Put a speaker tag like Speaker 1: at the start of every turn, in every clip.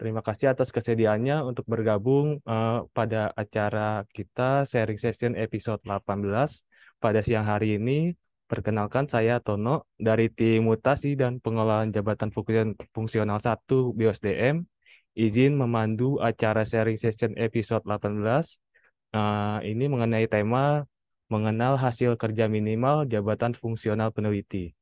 Speaker 1: Terima kasih atas kesediaannya untuk bergabung pada acara kita sharing session episode 18 pada siang hari ini. Perkenalkan saya Tono dari tim Mutasi dan Pengelolaan Jabatan Fungsional 1 BOSDM. Izin memandu acara sharing session episode 18. Ini mengenai tema mengenal hasil kerja minimal jabatan fungsional peneliti.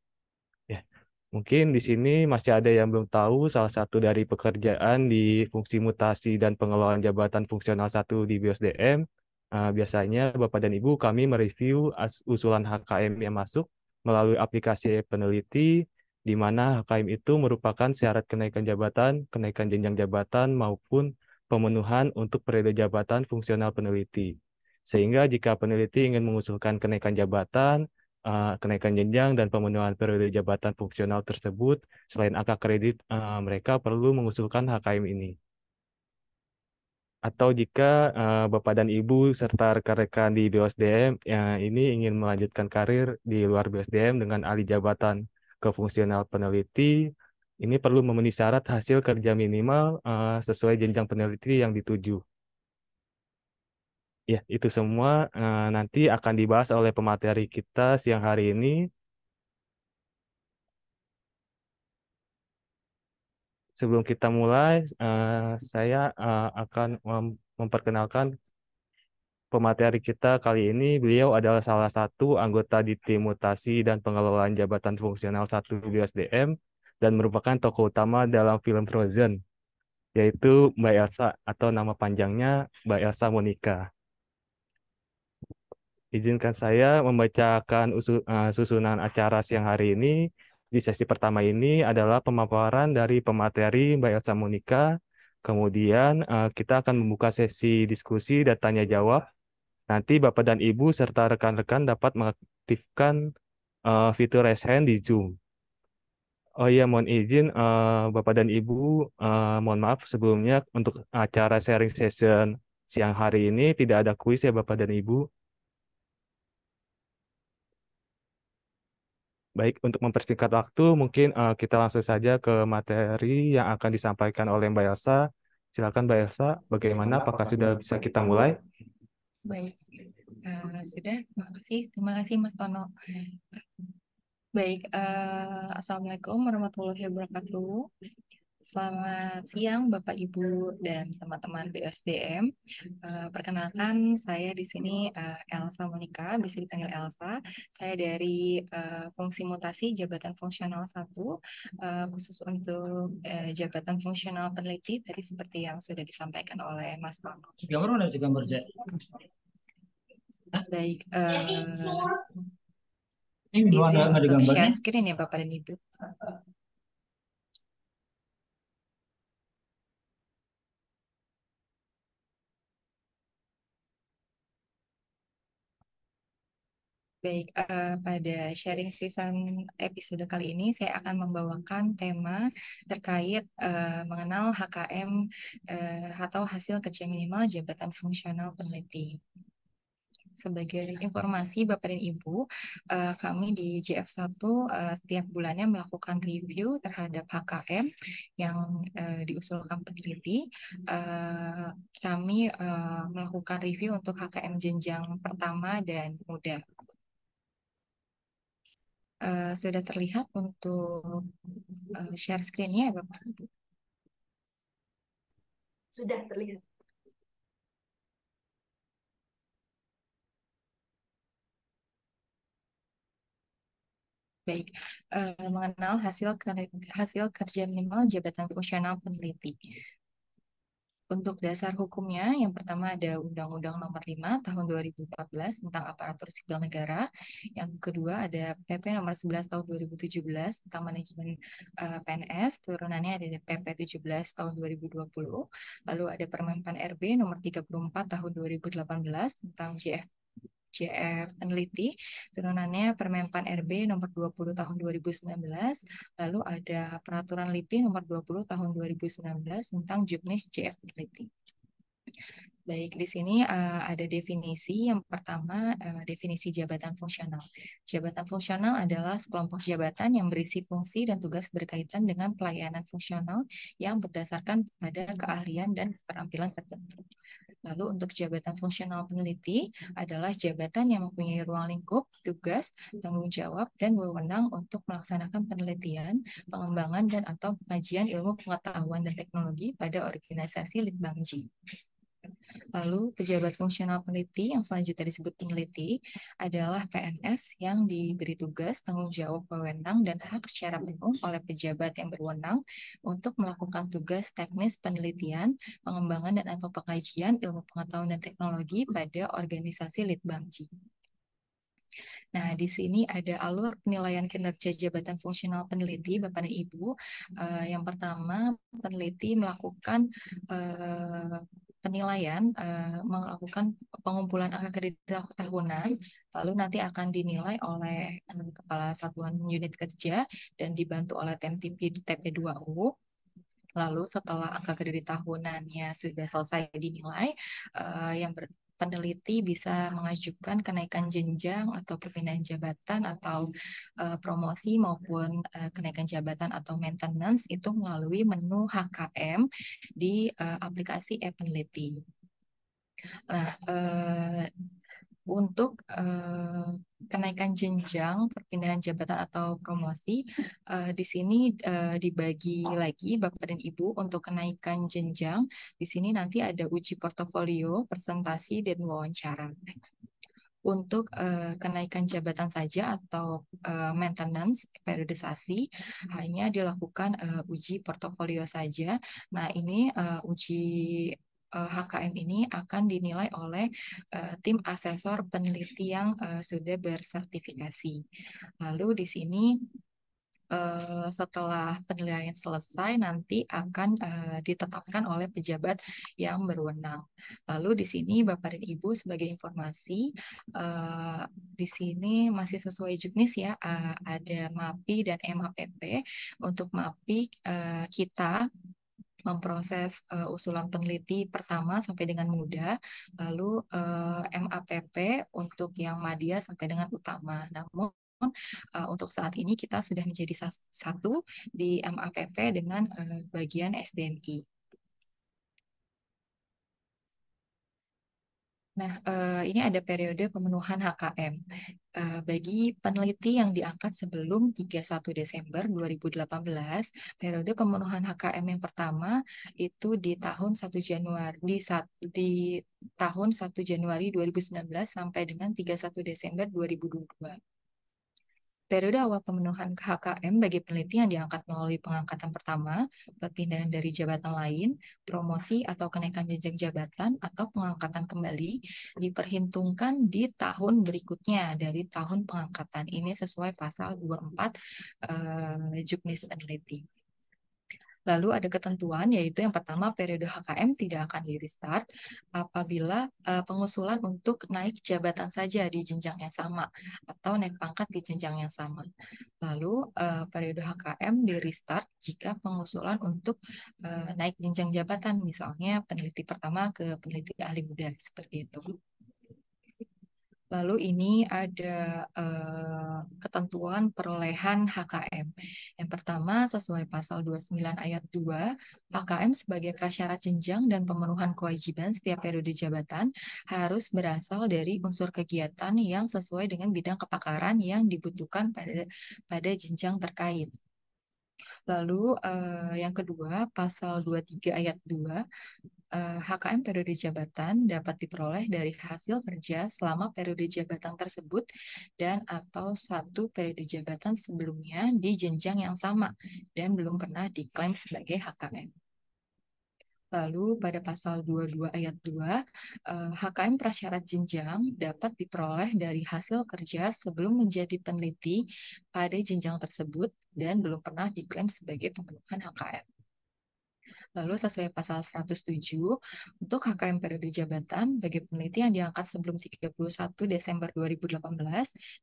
Speaker 1: Ya, mungkin di sini masih ada yang belum tahu salah satu dari pekerjaan di fungsi mutasi dan pengelolaan jabatan fungsional satu di BOSDM. Biasanya Bapak dan Ibu kami mereview usulan HKM yang masuk melalui aplikasi peneliti, di mana HKM itu merupakan syarat kenaikan jabatan, kenaikan jenjang jabatan, maupun pemenuhan untuk periode jabatan fungsional peneliti. Sehingga jika peneliti ingin mengusulkan kenaikan jabatan, kenaikan jenjang dan pemenuhan periode jabatan fungsional tersebut, selain angka kredit, mereka perlu mengusulkan HKM ini. Atau jika Bapak dan Ibu serta rekan-rekan di BOSDM yang ini ingin melanjutkan karir di luar BOSDM dengan alih jabatan ke fungsional peneliti, ini perlu memenuhi syarat hasil kerja minimal sesuai jenjang peneliti yang dituju. Ya, itu semua nanti akan dibahas oleh pemateri kita siang hari ini. Sebelum kita mulai, saya akan memperkenalkan pemateri kita kali ini. Beliau adalah salah satu anggota di tim mutasi dan pengelolaan jabatan fungsional 1 BSDM dan merupakan tokoh utama dalam film Frozen, yaitu Mbak Elsa atau nama panjangnya Mbak Elsa Monica. Izinkan saya membacakan susunan acara siang hari ini. Di sesi pertama ini adalah pemaparan dari pemateri Mbak Elsa Monica. Kemudian kita akan membuka sesi diskusi dan tanya jawab. Nanti Bapak dan Ibu serta rekan-rekan dapat mengaktifkan fitur raise hand di Zoom. Oh iya, mohon izin Bapak dan Ibu, mohon maaf sebelumnya untuk acara sharing session siang hari ini tidak ada kuis ya Bapak dan Ibu. Baik, untuk mempersingkat waktu, mungkin kita langsung saja ke materi yang akan disampaikan oleh Mbak Elsa. Silakan Mbak Elsa, bagaimana? Apakah sudah bisa kita mulai?
Speaker 2: Baik, sudah. Terima kasih Mas Tono. Baik, Assalamualaikum warahmatullahi wabarakatuh. Selamat siang Bapak Ibu dan teman-teman BSDM. Perkenalkan saya di sini Elsa Monica, bisa dipanggil Elsa. Saya dari fungsi mutasi jabatan fungsional 1, khusus untuk jabatan fungsional peneliti tadi seperti yang sudah disampaikan oleh Mas Tono.
Speaker 3: Gambar mana sih gambar saya?
Speaker 2: Baik,
Speaker 3: Ini doang
Speaker 2: izin
Speaker 3: nggak ada
Speaker 2: untuk
Speaker 3: gambarnya.
Speaker 2: share screen ya Bapak dan Ibu. Baik, pada sharing season episode kali ini saya akan membawakan tema terkait mengenal HKM atau hasil kerja minimal jabatan fungsional peneliti. Sebagai informasi Bapak dan Ibu, kami di JF1 setiap bulannya melakukan review terhadap HKM yang diusulkan peneliti. Kami melakukan review untuk HKM jenjang pertama dan muda. Sudah terlihat untuk share screen-nya ya Bapak Ibu? Sudah terlihat. Baik, mengenal hasil kerja minimal jabatan fungsional peneliti. Untuk dasar hukumnya, yang pertama ada Undang-Undang Nomor 5 Tahun 2014 tentang Aparatur Sipil Negara. Yang kedua ada PP Nomor 11 Tahun 2017 tentang Manajemen PNS. Turunannya ada PP 17 Tahun 2020. Lalu ada Permenpan RB Nomor 34 Tahun 2018 tentang JF peneliti, turunannya Permenpan RB nomor 20 tahun 2019, lalu ada Peraturan LIPI nomor 20 tahun 2019 tentang Juknis JF peneliti. Baik, di sini ada definisi. Yang pertama, definisi jabatan fungsional. Jabatan fungsional adalah sekelompok jabatan yang berisi fungsi dan tugas berkaitan dengan pelayanan fungsional yang berdasarkan pada keahlian dan keterampilan tertentu. Lalu untuk jabatan fungsional peneliti adalah jabatan yang mempunyai ruang lingkup, tugas, tanggung jawab, dan wewenang untuk melaksanakan penelitian, pengembangan, dan atau pengajian ilmu pengetahuan dan teknologi pada organisasi Litbangji. Lalu pejabat fungsional peneliti yang selanjutnya disebut peneliti adalah PNS yang diberi tugas, tanggung jawab, wewenang, dan hak secara penuh oleh pejabat yang berwenang untuk melakukan tugas teknis penelitian, pengembangan, dan atau pengkajian ilmu pengetahuan dan teknologi pada organisasi Litbangji. Nah, di sini ada alur penilaian kinerja jabatan fungsional peneliti, Bapak dan Ibu. Yang pertama, peneliti melakukan penilaian, melakukan pengumpulan angka kredit tahunan, lalu nanti akan dinilai oleh Kepala Satuan Unit Kerja dan dibantu oleh tim TP2U. Lalu setelah angka kredit tahunannya sudah selesai dinilai, peneliti bisa mengajukan kenaikan jenjang atau perpindahan jabatan atau promosi maupun kenaikan jabatan atau maintenance itu melalui menu HKM di aplikasi e-peneliti. Nah, untuk kenaikan jenjang, perpindahan jabatan atau promosi, di sini dibagi lagi Bapak dan Ibu untuk kenaikan jenjang. Di sini nanti ada uji portofolio, presentasi, dan wawancara. Untuk kenaikan jabatan saja atau maintenance, periodisasi, hanya dilakukan uji portofolio saja. Nah, ini uji HKM ini akan dinilai oleh tim asesor peneliti yang sudah bersertifikasi. Lalu di sini setelah penilaian selesai nanti akan ditetapkan oleh pejabat yang berwenang. Lalu di sini Bapak dan Ibu sebagai informasi di sini masih sesuai juknis ya, ada MAPI dan MAPP. Untuk MAPI kita memproses usulan peneliti pertama sampai dengan muda, lalu MAPP untuk yang madya sampai dengan utama. Namun untuk saat ini kita sudah menjadi satu di MAPP dengan bagian SDMI. Nah, ini ada periode pemenuhan HKM. Bagi peneliti yang diangkat sebelum 31 Desember 2018, periode pemenuhan HKM yang pertama itu di tahun 1 Januari di tahun 1 Januari 2019 sampai dengan 31 Desember 2022. Periode awal pemenuhan HKM bagi peneliti yang diangkat melalui pengangkatan pertama, perpindahan dari jabatan lain, promosi atau kenaikan jenjang jabatan, atau pengangkatan kembali, diperhitungkan di tahun berikutnya dari tahun pengangkatan. Ini sesuai pasal 24 Juknis Peneliti. Lalu ada ketentuan, yaitu yang pertama periode HKM tidak akan di-restart apabila pengusulan untuk naik jabatan saja di jenjang yang sama atau naik pangkat di jenjang yang sama. Lalu periode HKM di-restart jika pengusulan untuk naik jenjang jabatan, misalnya peneliti pertama ke peneliti ahli muda, seperti itu. Lalu ini ada ketentuan perolehan HKM. Yang pertama, sesuai pasal 29 ayat 2, HKM sebagai prasyarat jenjang dan pemenuhan kewajiban setiap periode jabatan harus berasal dari unsur kegiatan yang sesuai dengan bidang kepakaran yang dibutuhkan pada jenjang terkait. Lalu yang kedua, pasal 23 ayat 2, HKM periode jabatan dapat diperoleh dari hasil kerja selama periode jabatan tersebut dan atau satu periode jabatan sebelumnya di jenjang yang sama dan belum pernah diklaim sebagai HKM. Lalu pada pasal 22 ayat 2, HKM prasyarat jenjang dapat diperoleh dari hasil kerja sebelum menjadi peneliti pada jenjang tersebut dan belum pernah diklaim sebagai pemenuhan HKM. Lalu sesuai pasal 107, untuk HKM periode jabatan bagi peneliti yang diangkat sebelum 31 Desember 2018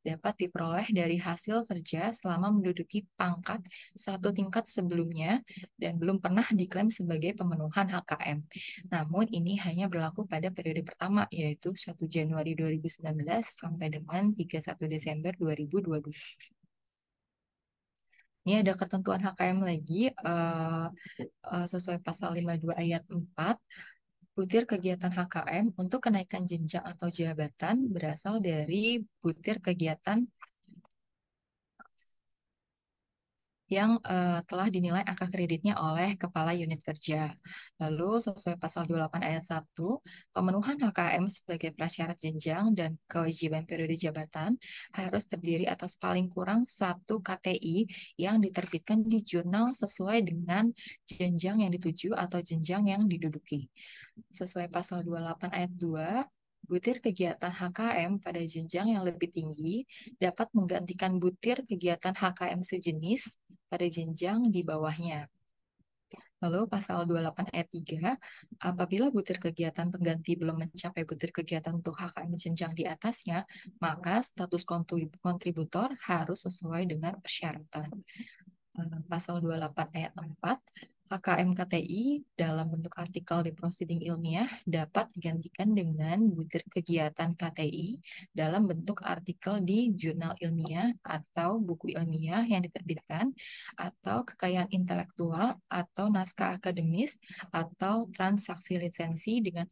Speaker 2: dapat diperoleh dari hasil kerja selama menduduki pangkat satu tingkat sebelumnya dan belum pernah diklaim sebagai pemenuhan HKM. Namun ini hanya berlaku pada periode pertama, yaitu 1 Januari 2019 sampai dengan 31 Desember 2022. Ini ada ketentuan HKM lagi, sesuai pasal 52 ayat 4, butir kegiatan HKM untuk kenaikan jenjang atau jabatan berasal dari butir kegiatan yang telah dinilai angka kreditnya oleh Kepala Unit Kerja. Lalu sesuai pasal 28 ayat 1, pemenuhan HKM sebagai prasyarat jenjang dan kewajiban periode jabatan harus terdiri atas paling kurang 1 KTI yang diterbitkan di jurnal sesuai dengan jenjang yang dituju atau jenjang yang diduduki. Sesuai pasal 28 ayat 2, butir kegiatan HKM pada jenjang yang lebih tinggi dapat menggantikan butir kegiatan HKM sejenis pada jenjang di bawahnya. Lalu pasal 28 ayat 3, apabila butir kegiatan pengganti belum mencapai butir kegiatan untuk HKM jenjang di atasnya, maka status kontributor harus sesuai dengan persyaratan. Pasal 28 ayat 4, HKM KTI dalam bentuk artikel di proceeding ilmiah dapat digantikan dengan butir kegiatan KTI dalam bentuk artikel di jurnal ilmiah atau buku ilmiah yang diterbitkan, atau kekayaan intelektual atau naskah akademis atau transaksi lisensi dengan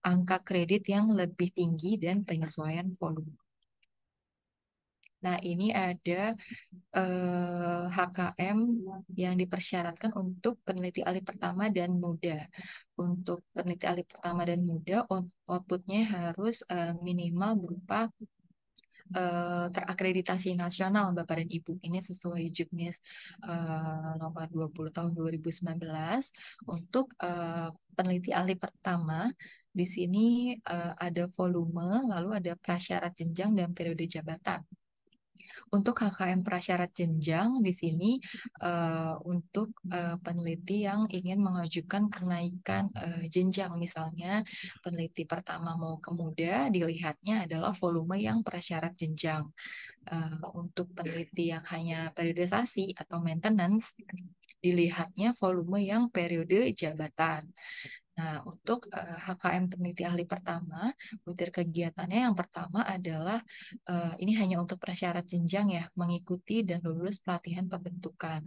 Speaker 2: angka kredit yang lebih tinggi dan penyesuaian volume. Nah, ini ada HKM yang dipersyaratkan untuk peneliti alih pertama dan muda. Untuk peneliti alih pertama dan muda, outputnya harus minimal berupa terakreditasi nasional, Bapak dan Ibu. Ini sesuai Juknis nomor 20 tahun 2019. Untuk peneliti alih pertama, di sini ada volume, lalu ada prasyarat jenjang dan periode jabatan. Untuk HKM prasyarat jenjang di sini untuk peneliti yang ingin mengajukan kenaikan jenjang, misalnya peneliti pertama mau ke muda, dilihatnya adalah volume yang prasyarat jenjang. Untuk peneliti yang hanya periodisasi atau maintenance, dilihatnya volume yang periode jabatan. Nah, untuk HKM peneliti ahli pertama, butir kegiatannya yang pertama adalah ini hanya untuk prasyarat jenjang ya, mengikuti dan lulus pelatihan pembentukan.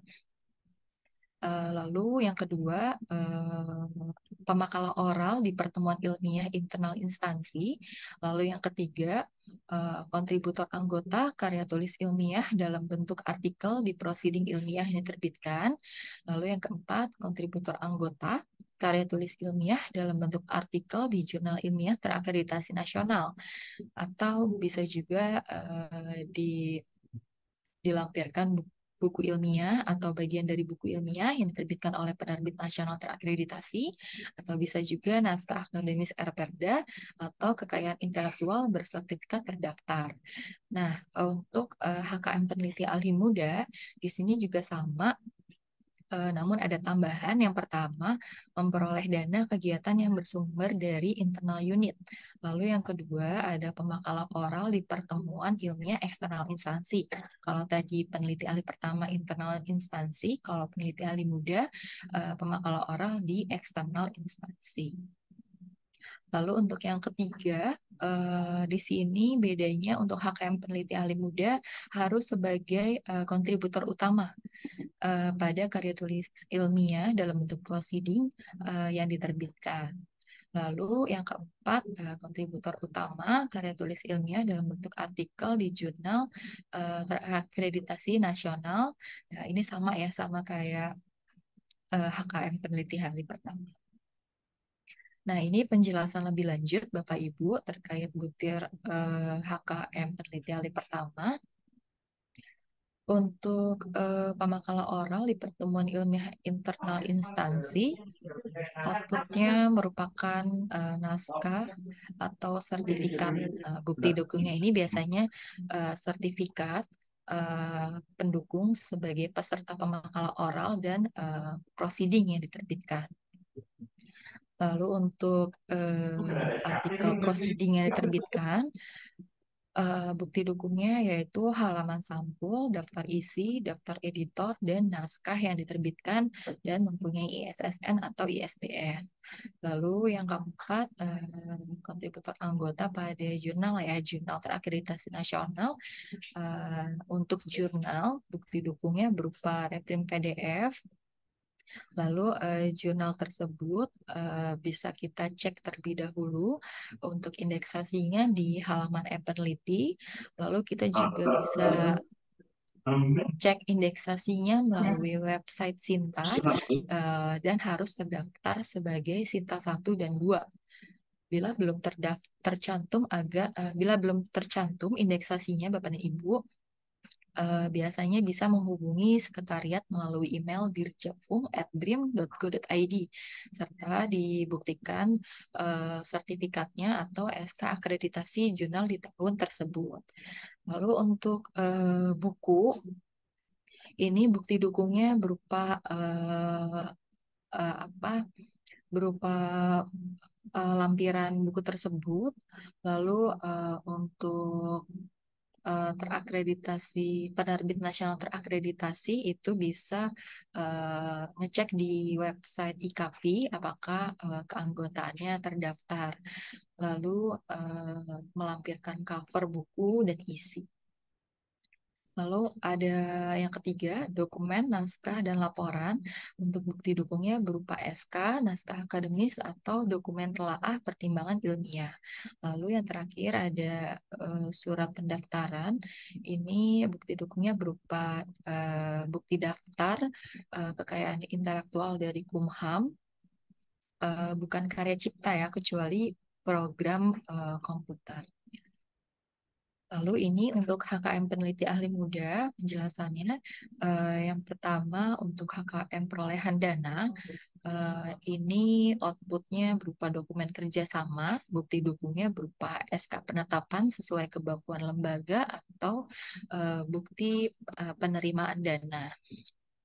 Speaker 2: Lalu yang kedua, pemakalah oral di pertemuan ilmiah internal instansi. Lalu yang ketiga, kontributor anggota karya tulis ilmiah dalam bentuk artikel di proceeding ilmiah yang diterbitkan. Lalu yang keempat, kontributor anggota karya tulis ilmiah dalam bentuk artikel di jurnal ilmiah terakreditasi nasional, atau bisa juga dilampirkan buku ilmiah atau bagian dari buku ilmiah yang diterbitkan oleh penerbit nasional terakreditasi, atau bisa juga naskah akademis Perda atau kekayaan intelektual bersertifikat terdaftar. Nah, untuk HKM peneliti ahli muda di sini juga sama. Namun ada tambahan. Yang pertama, memperoleh dana kegiatan yang bersumber dari internal unit. Lalu yang kedua, ada pemakalah oral di pertemuan ilmiah eksternal instansi. Kalau tadi peneliti ahli pertama internal instansi, kalau peneliti ahli muda, pemakalah oral di eksternal instansi. Lalu untuk yang ketiga, di sini bedanya untuk HKM peneliti ahli muda harus sebagai kontributor utama pada karya tulis ilmiah dalam bentuk proceeding yang diterbitkan. Lalu yang keempat, kontributor utama karya tulis ilmiah dalam bentuk artikel di jurnal terakreditasi nasional. Nah, ini sama ya, sama kayak HKM peneliti ahli pertama. Nah, ini penjelasan lebih lanjut Bapak Ibu terkait butir HKM peneliti ahli pertama. Untuk pemakalah oral di pertemuan ilmiah internal instansi, outputnya merupakan naskah atau sertifikat bukti dokumennya. Ini biasanya sertifikat pendukung sebagai peserta pemakalah oral dan proceeding yang diterbitkan. Lalu untuk artikel proceeding yang diterbitkan, bukti dukungnya yaitu halaman sampul, daftar isi, daftar editor, dan naskah yang diterbitkan dan mempunyai ISSN atau ISBN. Lalu yang keempat, kontributor anggota pada jurnal ya, jurnal terakreditasi nasional. Untuk jurnal, bukti dukungnya berupa reprint PDF. Lalu jurnal tersebut bisa kita cek terlebih dahulu untuk indeksasinya di halaman e-peneliti. Lalu kita juga bisa cek indeksasinya melalui website Sinta dan harus terdaftar sebagai Sinta 1 dan 2. Bila belum tercantum indeksasinya Bapak dan Ibu, biasanya bisa menghubungi sekretariat melalui email dirjapfung@brim.go.id serta dibuktikan sertifikatnya atau SK akreditasi jurnal di tahun tersebut. Lalu untuk buku, ini bukti dukungnya berupa berupa lampiran buku tersebut. Lalu untuk terakreditasi, penerbit nasional terakreditasi itu bisa ngecek di website IKAPI apakah keanggotaannya terdaftar. Lalu melampirkan cover buku dan isi. Lalu ada yang ketiga, dokumen, naskah, dan laporan. Untuk bukti dukungnya berupa SK, naskah akademis, atau dokumen telaah pertimbangan ilmiah. Lalu yang terakhir ada surat pendaftaran. Ini bukti dukungnya berupa bukti daftar kekayaan intelektual dari Kumham, bukan karya cipta ya, kecuali program komputer. Lalu ini untuk HKM peneliti ahli muda, penjelasannya yang pertama untuk HKM perolehan dana, ini outputnya berupa dokumen kerjasama, bukti dukungnya berupa SK penetapan sesuai kebakuan lembaga atau bukti penerimaan dana.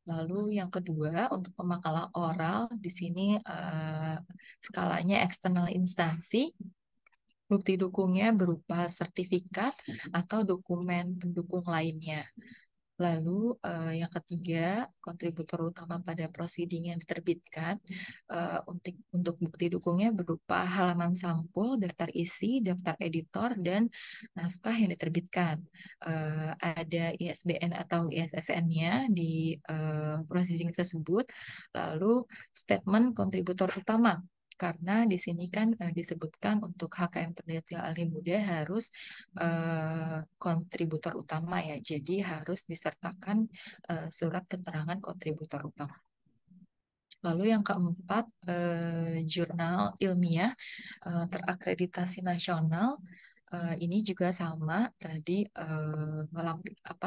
Speaker 2: Lalu yang kedua untuk pemakalah oral, di sini skalanya eksternal instansi. Bukti dukungnya berupa sertifikat atau dokumen pendukung lainnya. Lalu yang ketiga, kontributor utama pada proceeding yang diterbitkan untuk bukti dukungnya berupa halaman sampul, daftar isi, daftar editor, dan naskah yang diterbitkan. Ada ISBN atau ISSN-nya di proceeding tersebut. Lalu statement kontributor utama. Karena di sini kan disebutkan untuk HKM peneliti ahli muda harus kontributor utama ya, jadi harus disertakan surat keterangan kontributor utama. Lalu yang keempat, jurnal ilmiah terakreditasi nasional. Ini juga sama tadi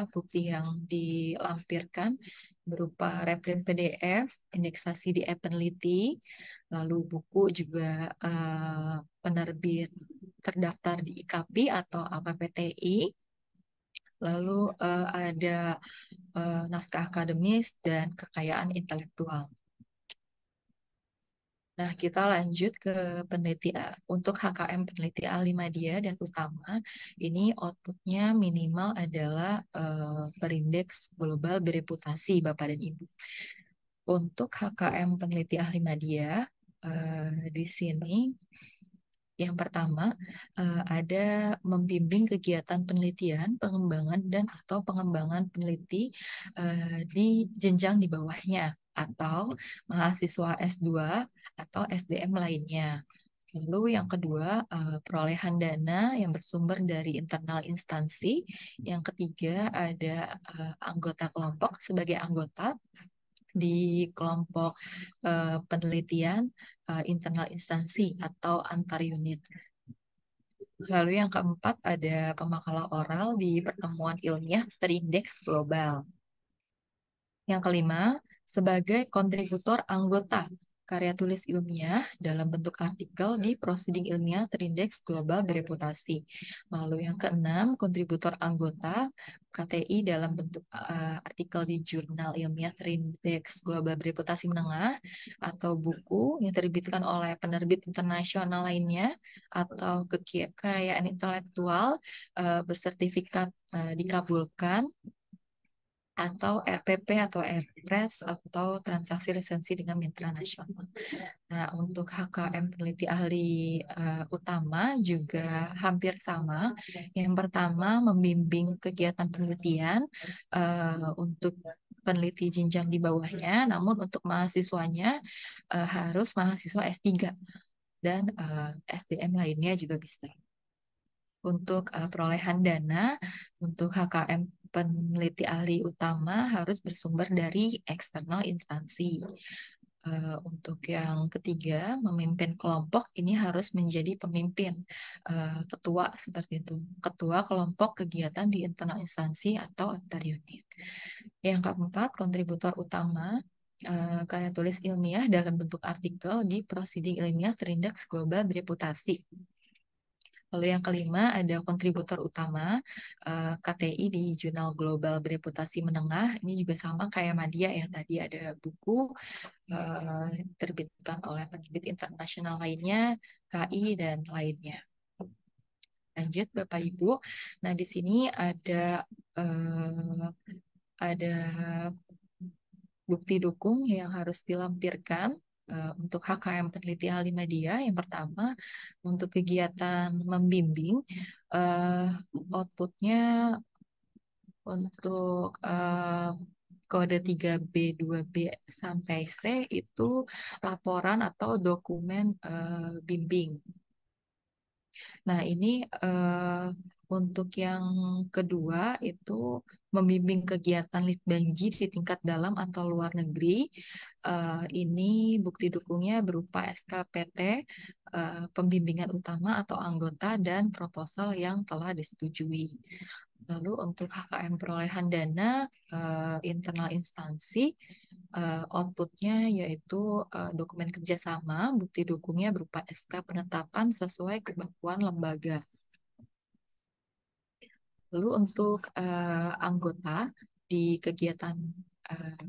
Speaker 2: bukti yang dilampirkan berupa reprint PDF, indeksasi di e-peneliti, lalu buku juga penerbit terdaftar di IKAPI atau APPTI, lalu ada naskah akademis dan kekayaan intelektual. Nah, kita lanjut ke peneliti untuk HKM peneliti ahli media dan utama. Ini outputnya minimal adalah perindeks global bereputasi, Bapak dan Ibu. Untuk HKM peneliti ahli media, di sini yang pertama ada membimbing kegiatan penelitian, pengembangan dan atau pengembangan peneliti di jenjang di bawahnya atau mahasiswa S2 atau SDM lainnya. Lalu yang kedua, perolehan dana yang bersumber dari internal instansi. Yang ketiga, ada anggota kelompok sebagai anggota di kelompok penelitian internal instansi atau antar unit. Lalu yang keempat ada pemakalah oral di pertemuan ilmiah terindeks global. Yang kelima, sebagai kontributor anggota karya tulis ilmiah dalam bentuk artikel di proceeding ilmiah terindeks global bereputasi. Lalu yang keenam, kontributor anggota KTI dalam bentuk artikel di jurnal ilmiah terindeks global bereputasi menengah atau buku yang terbitkan oleh penerbit internasional lainnya atau kekayaan intelektual bersertifikat dikabulkan atau RPP atau Airpress atau transaksi lisensi dengan mitra nasional. Nah, untuk HKM peneliti ahli utama juga hampir sama. Yang pertama, membimbing kegiatan penelitian untuk peneliti jenjang di bawahnya, namun untuk mahasiswanya harus mahasiswa S3 dan SDM lainnya juga bisa. Untuk perolehan dana, untuk HKM peneliti ahli utama harus bersumber dari eksternal instansi. Untuk yang ketiga, memimpin kelompok ini harus menjadi pemimpin ketua seperti itu, ketua kelompok kegiatan di internal instansi atau antar unit. Yang keempat, kontributor utama karya tulis ilmiah dalam bentuk artikel di proceeding ilmiah terindeks global bereputasi. Lalu yang kelima ada kontributor utama KTI di jurnal global bereputasi menengah. Ini juga sama kayak Madia ya, tadi ada buku terbitkan oleh penerbit internasional lainnya, KI dan lainnya. Lanjut Bapak Ibu. Nah di sini ada bukti dukung yang harus dilampirkan untuk HKM peneliti ahli media. Yang pertama, untuk kegiatan membimbing, outputnya untuk kode 3B, 2B sampai C itu laporan atau dokumen bimbing. Nah, ini untuk yang kedua itu membimbing kegiatan Litbangji di tingkat dalam atau luar negeri. Ini bukti dukungnya berupa SKPT, pembimbingan utama atau anggota, dan proposal yang telah disetujui. Lalu untuk HKM perolehan dana internal instansi, outputnya yaitu dokumen kerjasama, bukti dukungnya berupa SK penetapan sesuai kebakuan lembaga. Lalu untuk anggota di kegiatan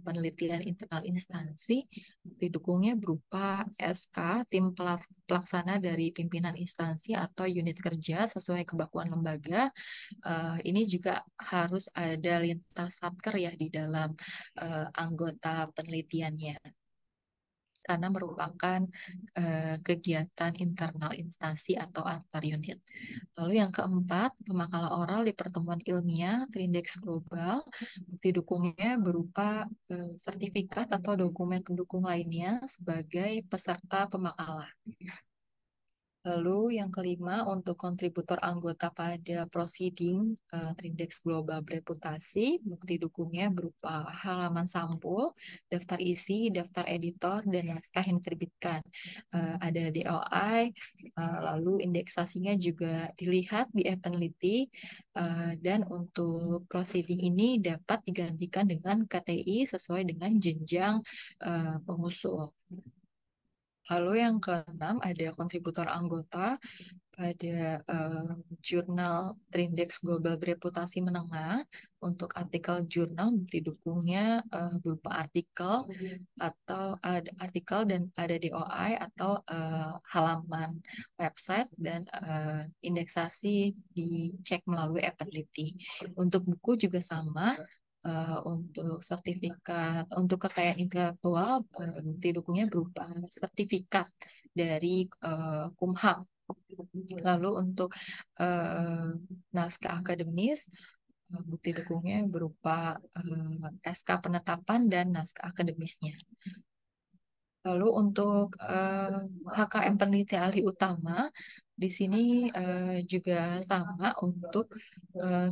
Speaker 2: penelitian internal instansi, didukungnya berupa SK tim pelaksana dari pimpinan instansi atau unit kerja sesuai kebakuan lembaga. Ini juga harus ada lintas satker ya di dalam anggota penelitiannya, karena merupakan kegiatan internal instansi atau antar unit. Lalu yang keempat, pemakalah oral di pertemuan ilmiah terindeks global, bukti dukungnya berupa sertifikat atau dokumen pendukung lainnya sebagai peserta pemakalah. Lalu yang kelima, untuk kontributor anggota pada proceeding terindeks global bereputasi, bukti dukungnya berupa halaman sampul, daftar isi, daftar editor, dan naskah yang diterbitkan. Ada DOI, lalu indeksasinya juga dilihat di peneliti, dan untuk proceeding ini dapat digantikan dengan KTI sesuai dengan jenjang pengusul. Lalu yang keenam ada kontributor anggota pada jurnal terindeks global bereputasi menengah. Untuk artikel jurnal didukungnya berupa artikel atau ada artikel dan ada DOI atau halaman website, dan indeksasi dicek melalui peneliti. Untuk buku juga sama. Untuk sertifikat untuk kekayaan intelektual didukungnya berupa sertifikat dari Kumham. Lalu untuk naskah akademis, bukti dukungnya berupa SK penetapan dan naskah akademisnya. Lalu untuk HKM peneliti ahli utama, di sini juga sama untuk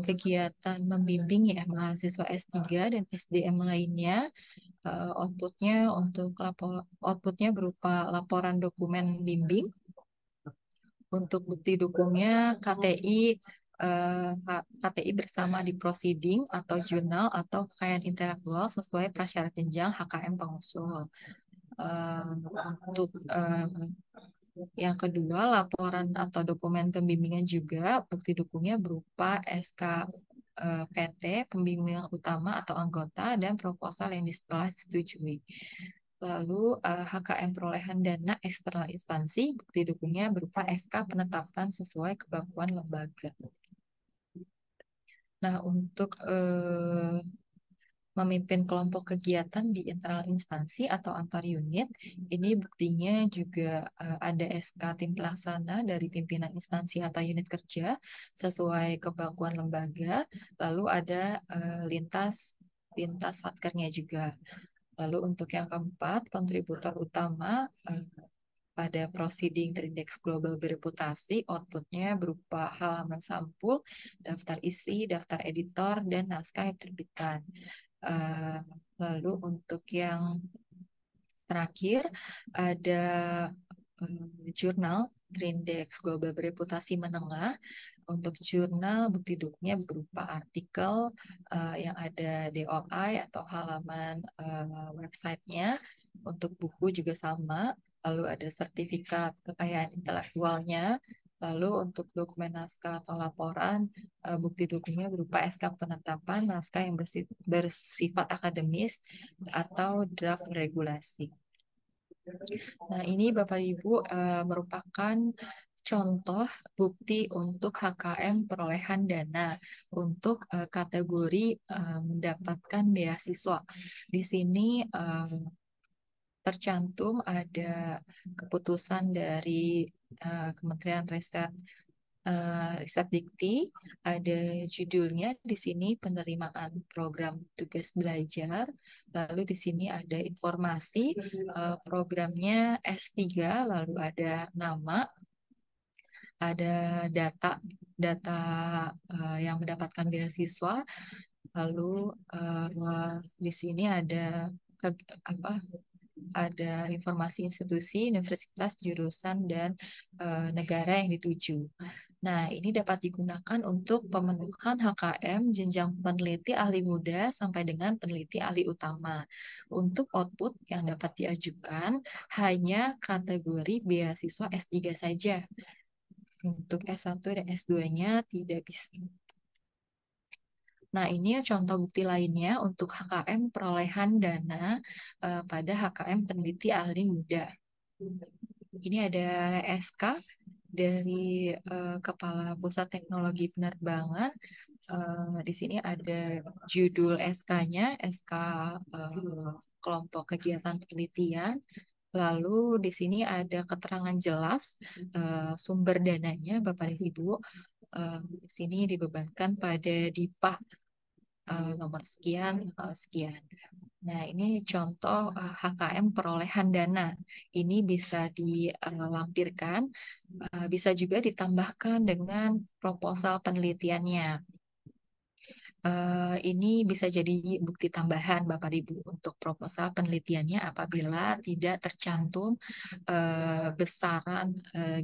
Speaker 2: kegiatan membimbing ya mahasiswa S3 dan SDM lainnya. Outputnya berupa laporan dokumen bimbing. Untuk bukti dukungnya KTI bersama di proceeding atau jurnal atau kekayaan intelektual sesuai prasyarat jenjang HKM pengusul. Untuk yang kedua, laporan atau dokumen pembimbingan juga bukti dukungnya berupa SK PT, pembimbing utama atau anggota, dan proposal yang telah disetujui. Lalu HKM perolehan dana eksternal instansi, bukti dukungnya berupa SK penetapan sesuai kebakuan lembaga. Nah, untuk memimpin kelompok kegiatan di internal instansi atau antar unit, ini buktinya juga ada SK tim pelaksana dari pimpinan instansi atau unit kerja sesuai kebakuan lembaga, lalu ada lintas satkernya juga. Lalu untuk yang keempat, kontributor utama pada proceeding terindeks global bereputasi, outputnya berupa halaman sampul, daftar isi, daftar editor, dan naskah yang terbitkan. Lalu untuk yang terakhir ada jurnal terindeks global bereputasi menengah. Untuk jurnal bukti dukungnya berupa artikel yang ada DOI atau halaman websitenya. Untuk buku juga sama. Lalu ada sertifikat kekayaan intelektualnya. Lalu untuk dokumen naskah atau laporan, bukti dukungnya berupa SK penetapan naskah yang bersifat akademis atau draft regulasi. Nah, ini Bapak Ibu merupakan contoh bukti untuk HKM perolehan dana untuk kategori mendapatkan beasiswa. Di sini tercantum ada keputusan dari Kementerian Riset Dikti, ada judulnya di sini penerimaan program tugas belajar. Lalu di sini ada informasi programnya S3, lalu ada nama, ada data yang mendapatkan beasiswa. Lalu di sini ada ada informasi institusi, universitas, jurusan, dan negara yang dituju. Nah, ini dapat digunakan untuk pemenuhan HKM jenjang peneliti ahli muda sampai dengan peneliti ahli utama. Untuk output yang dapat diajukan hanya kategori beasiswa S3 saja. Untuk S1 dan S2-nya tidak bisa. Nah, ini contoh bukti lainnya untuk HKM perolehan dana pada HKM peneliti ahli muda. Ini ada SK dari Kepala Pusat Teknologi Penerbangan. Di sini ada judul SK-nya, SK kelompok kegiatan penelitian. Lalu di sini ada keterangan jelas sumber dananya, Bapak dan Ibu. Di sini dibebankan pada DIPA nomor sekian, tanggal sekian. Nah, ini contoh HKM perolehan dana. Ini bisa dilampirkan, bisa juga ditambahkan dengan proposal penelitiannya. Ini bisa jadi bukti tambahan Bapak Ibu untuk proposal penelitiannya apabila tidak tercantum besaran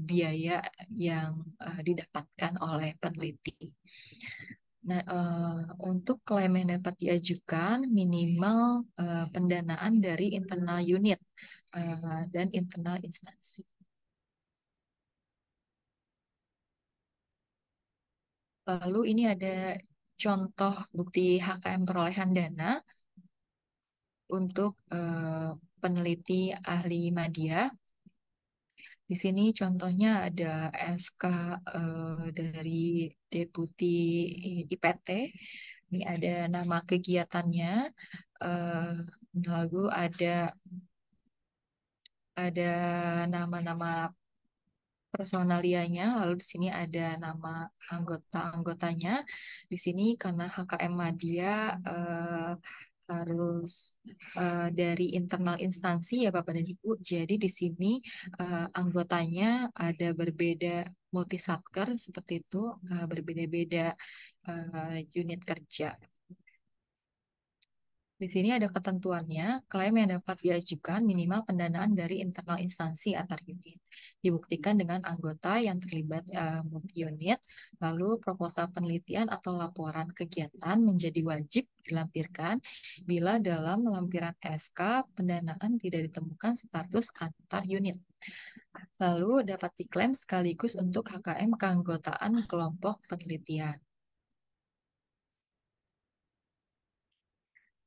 Speaker 2: biaya yang didapatkan oleh peneliti. Nah, untuk klaim yang dapat diajukan minimal pendanaan dari internal unit dan internal instansi. Lalu ini ada contoh bukti HKM perolehan dana untuk peneliti ahli media. Di sini contohnya ada SK dari Deputi IPT. Ini ada nama kegiatannya. Lalu ada nama-nama personalianya, lalu di sini ada nama anggota-anggotanya. Di sini karena HKM Madya harus dari internal instansi ya Bapak dan Ibu. Jadi di sini anggotanya ada berbeda multisatker seperti itu, berbeda-beda unit kerja. Di sini ada ketentuannya, klaim yang dapat diajukan minimal pendanaan dari internal instansi antar unit. Dibuktikan dengan anggota yang terlibat multi-unit, lalu proposal penelitian atau laporan kegiatan menjadi wajib dilampirkan bila dalam lampiran SK pendanaan tidak ditemukan status antar unit. Lalu dapat diklaim sekaligus untuk HKM keanggotaan kelompok penelitian.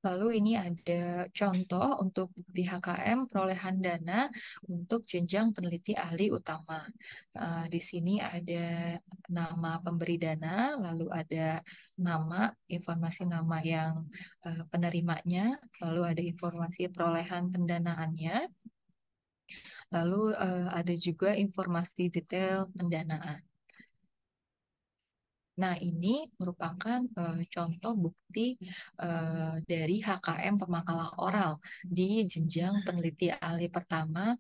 Speaker 2: Lalu ini ada contoh untuk bukti HKM perolehan dana untuk jenjang peneliti ahli utama. Di sini ada nama pemberi dana, lalu ada nama, informasi nama yang penerimanya, lalu ada informasi perolehan pendanaannya, lalu ada juga informasi detail pendanaan. Nah, ini merupakan contoh bukti dari HKM pemakalah oral di jenjang peneliti ahli pertama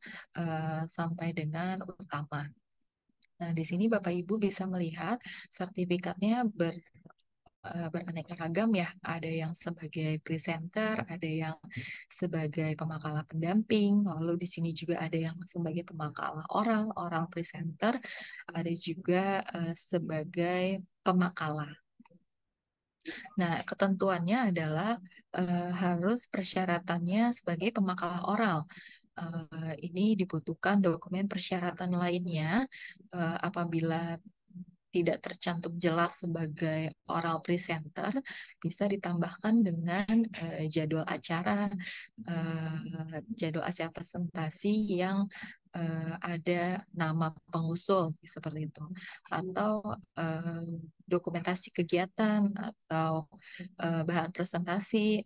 Speaker 2: sampai dengan utama. Nah, di sini Bapak Ibu bisa melihat sertifikatnya beraneka ragam ya. Ada yang sebagai presenter, ada yang sebagai pemakalah pendamping, lalu di sini juga ada yang sebagai pemakalah oral, oral presenter, ada juga sebagai pemakalah. Nah, ketentuannya adalah harus persyaratannya sebagai pemakalah oral. Ini dibutuhkan dokumen persyaratan lainnya apabila tidak tercantum jelas sebagai oral presenter, bisa ditambahkan dengan jadwal acara presentasi yang ada nama pengusul seperti itu, atau dokumentasi kegiatan atau bahan presentasi,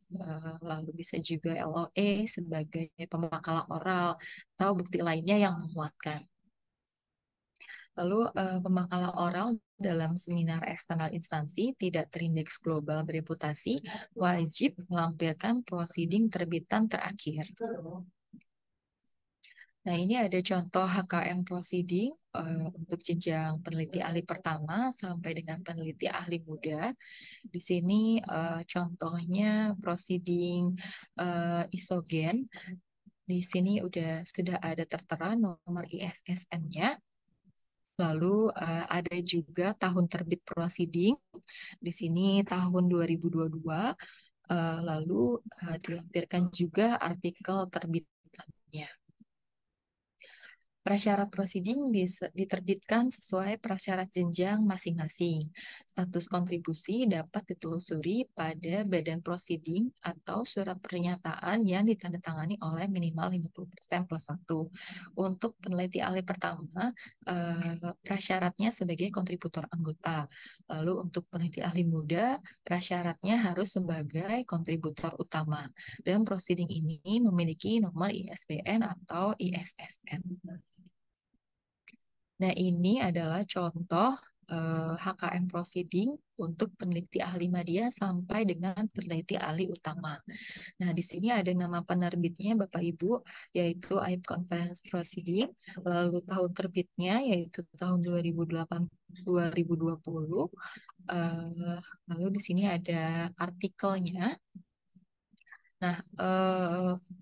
Speaker 2: lalu bisa juga LOE sebagai pemakalah oral atau bukti lainnya yang menguatkan. Lalu pemakalah oral dalam seminar eksternal instansi tidak terindeks global bereputasi wajib melampirkan prosiding terbitan terakhir. Nah, ini ada contoh HKM prosiding untuk jenjang peneliti ahli pertama sampai dengan peneliti ahli muda. Di sini contohnya prosiding isogen. Di sini sudah ada tertera nomor ISSN-nya. Lalu ada juga tahun terbit prosiding. Di sini tahun 2022. Lalu dilampirkan juga artikel terbitannya. Prasyarat prosiding diterbitkan sesuai prasyarat jenjang masing-masing. Status kontribusi dapat ditelusuri pada badan prosiding atau surat pernyataan yang ditandatangani oleh minimal 50% plus 1. Untuk peneliti ahli pertama, prasyaratnya sebagai kontributor anggota. Lalu untuk peneliti ahli muda, prasyaratnya harus sebagai kontributor utama. Dan prosiding ini memiliki nomor ISBN atau ISSN. Nah, ini adalah contoh HKM proceeding untuk peneliti ahli media sampai dengan peneliti ahli utama. Nah, di sini ada nama penerbitnya Bapak Ibu, yaitu AIP Conference Proceeding, lalu tahun terbitnya yaitu tahun 2020. Lalu di sini ada artikelnya. Nah,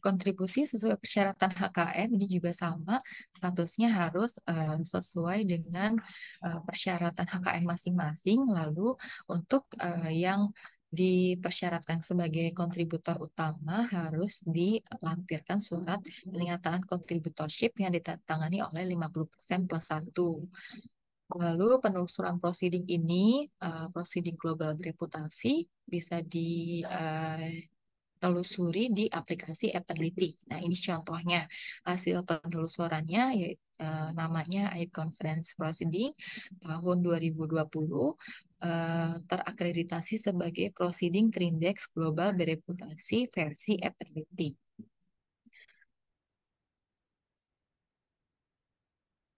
Speaker 2: kontribusi sesuai persyaratan HKM ini juga sama, statusnya harus sesuai dengan persyaratan HKM masing-masing. Lalu untuk yang dipersyaratkan sebagai kontributor utama harus dilampirkan surat pernyataan kontributorship yang ditandatangani oleh 50% plus 1. Lalu penelusuran proceeding ini, proceeding global bereputasi, bisa telusuri di aplikasi e-peneliti. Nah, ini contohnya hasil penelusurannya, yaitu namanya AIP Conference Proceeding tahun 2020, terakreditasi sebagai proceeding terindeks global bereputasi versi e-peneliti.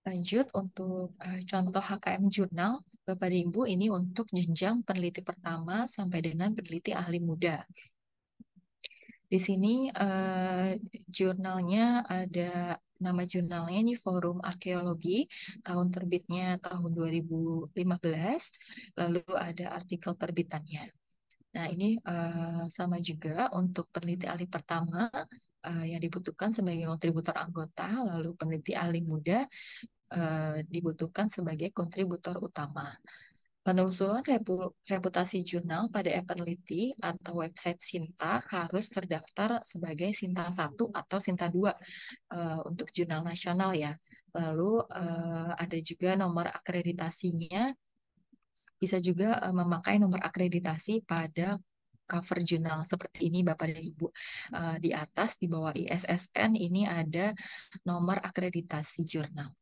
Speaker 2: Lanjut untuk contoh HKM jurnal, Bapak Ibu, ini untuk jenjang peneliti pertama sampai dengan peneliti ahli muda. Di sini jurnalnya ada nama jurnalnya ini Forum Arkeologi, tahun terbitnya tahun 2015, lalu ada artikel terbitannya. Nah, ini sama juga untuk peneliti ahli pertama yang dibutuhkan sebagai kontributor anggota, lalu peneliti ahli muda dibutuhkan sebagai kontributor utama. Penelusuran reputasi jurnal pada e-peneliti atau website Sinta harus terdaftar sebagai Sinta 1 atau Sinta 2 untuk jurnal nasional ya. Lalu ada juga nomor akreditasinya, bisa juga memakai nomor akreditasi pada cover jurnal seperti ini Bapak dan Ibu. Di atas di bawah ISSN ini ada nomor akreditasi jurnal.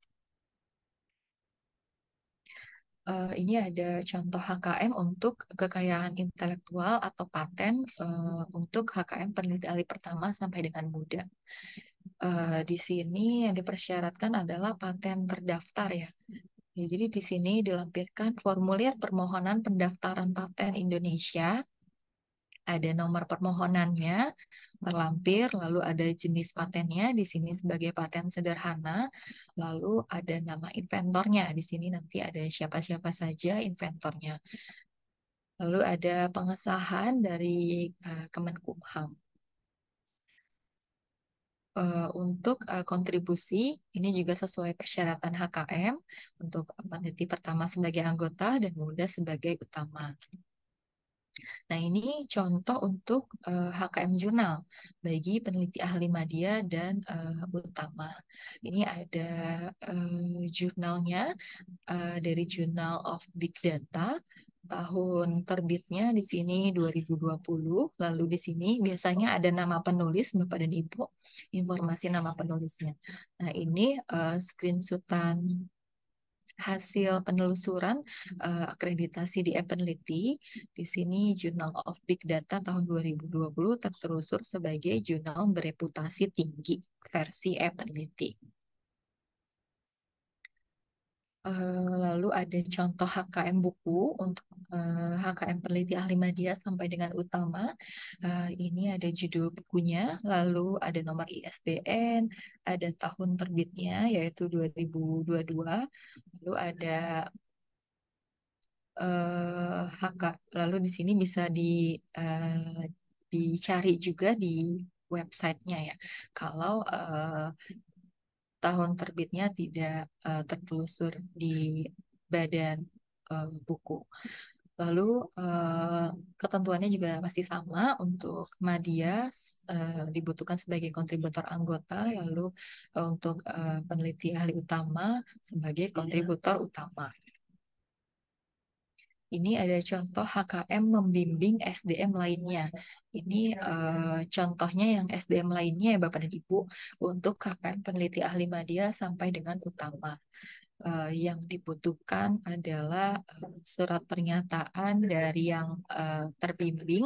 Speaker 2: Ini ada contoh HKM untuk kekayaan intelektual atau paten untuk HKM peneliti ahli pertama sampai dengan muda. Di sini yang dipersyaratkan adalah paten terdaftar ya. Ya, jadi di sini dilampirkan formulir permohonan pendaftaran paten Indonesia, ada nomor permohonannya terlampir, lalu ada jenis patennya di sini sebagai paten sederhana, lalu ada nama inventornya. Di sini nanti ada siapa-siapa saja inventornya. Lalu ada pengesahan dari Kemenkumham. Untuk kontribusi, ini juga sesuai persyaratan HKM untuk peneliti pertama sebagai anggota dan muda sebagai utama. Nah, ini contoh untuk HKM jurnal bagi peneliti ahli media dan utama. Ini ada jurnalnya dari Journal of Big Data. Tahun terbitnya di sini 2020. Lalu di sini biasanya ada nama penulis, Bapak dan Ibu, informasi nama penulisnya. Nah, ini screenshotan hasil penelusuran akreditasi di e-peneliti. Di sini Journal of Big Data tahun 2020 tertelusur sebagai jurnal bereputasi tinggi versi e-peneliti. Lalu ada contoh HKM buku untuk HKM peneliti ahli media sampai dengan utama. Ini ada judul bukunya, lalu ada nomor ISBN, ada tahun terbitnya yaitu 2022, lalu ada HK. Lalu di sini bisa dicari juga di websitenya ya. Kalau tahun terbitnya tidak tertelusur di badan buku. Lalu ketentuannya juga masih sama untuk media dibutuhkan sebagai kontributor anggota, lalu untuk peneliti ahli utama sebagai kontributor utama. Ini ada contoh HKM membimbing SDM lainnya. Ini contohnya yang SDM lainnya ya Bapak dan Ibu untuk KKM peneliti ahli media sampai dengan utama. Yang dibutuhkan adalah surat pernyataan dari yang terbimbing,